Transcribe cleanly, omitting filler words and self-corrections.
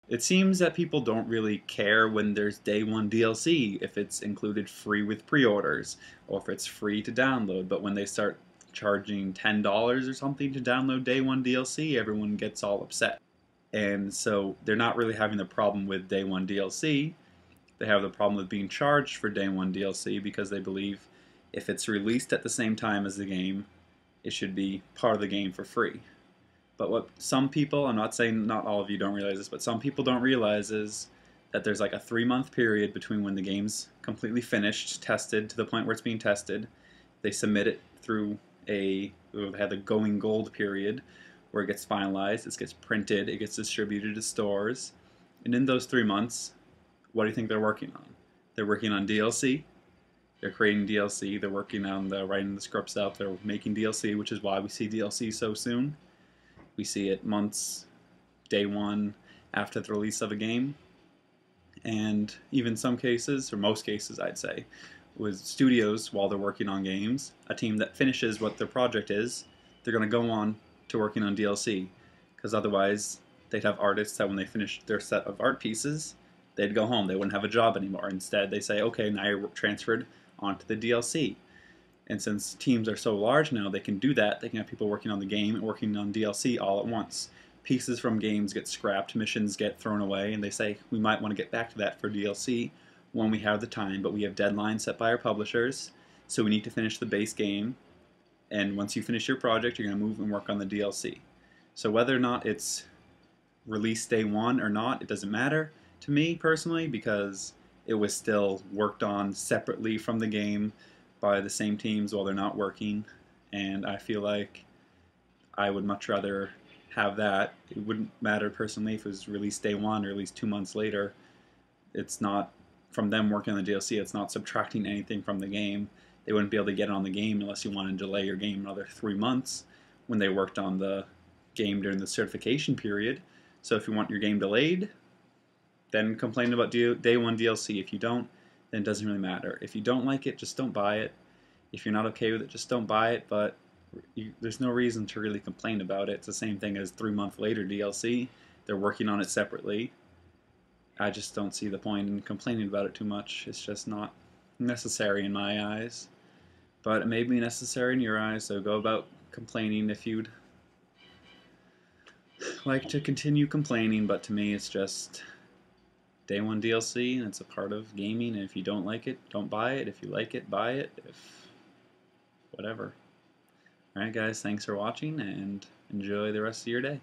It seems that people don't really care when there's day one DLC, if it's included free with pre-orders, or if it's free to download, but when they start charging $10 or something to download day one DLC, everyone gets all upset. And so they're not really having the problem with day one DLC. They have the problem with being charged for day one DLC because they believe if it's released at the same time as the game, it should be part of the game for free. But what some people, I'm not saying not all of you don't realize this, but some people don't realize is that there's like a 3 month period between when the game's completely finished, tested to the point where it's being tested. They submit it through they have the going gold period where it gets finalized, it gets printed, it gets distributed to stores. And in those 3 months, what do you think they're working on? They're working on DLC. They're creating DLC. They're working on writing the scripts out. They're making DLC, which is why we see DLC so soon. We see it months, day one, after the release of a game. And even some cases, or most cases I'd say, with studios while they're working on games, a team that finishes what their project is, they're going to go on to working on DLC. Because otherwise, they'd have artists that when they finish their set of art pieces, they'd go home. They wouldn't have a job anymore. Instead, they say, okay, now you're transferred onto the DLC. And since teams are so large now, they can do that. They can have people working on the game and working on DLC all at once. Pieces from games get scrapped, missions get thrown away, and they say, we might want to get back to that for DLC when we have the time, but we have deadlines set by our publishers, so we need to finish the base game. And once you finish your project, you're going to move and work on the DLC. So whether or not it's release day one or not, it doesn't matter to me personally because it was still worked on separately from the game by the same teams while they're not working, and I feel like I would much rather have that. It wouldn't matter personally if it was released day one or released 2 months later. It's not from them working on the DLC, it's not subtracting anything from the game. They wouldn't be able to get it on the game unless you want to delay your game another 3 months when they worked on the game during the certification period. So if you want your game delayed, then complain about day one DLC. If you don't, then it doesn't really matter. If you don't like it, just don't buy it. If you're not okay with it, just don't buy it. But there's no reason to really complain about it. It's the same thing as 3 month later DLC. They're working on it separately. I just don't see the point in complaining about it too much. It's just not necessary in my eyes. But it may be necessary in your eyes, so go about complaining if you'd like to continue complaining. But to me, it's just day one DLC, and it's a part of gaming. And if you don't like it, don't buy it. If you like it, buy it. If whatever. All right, guys, thanks for watching, and enjoy the rest of your day.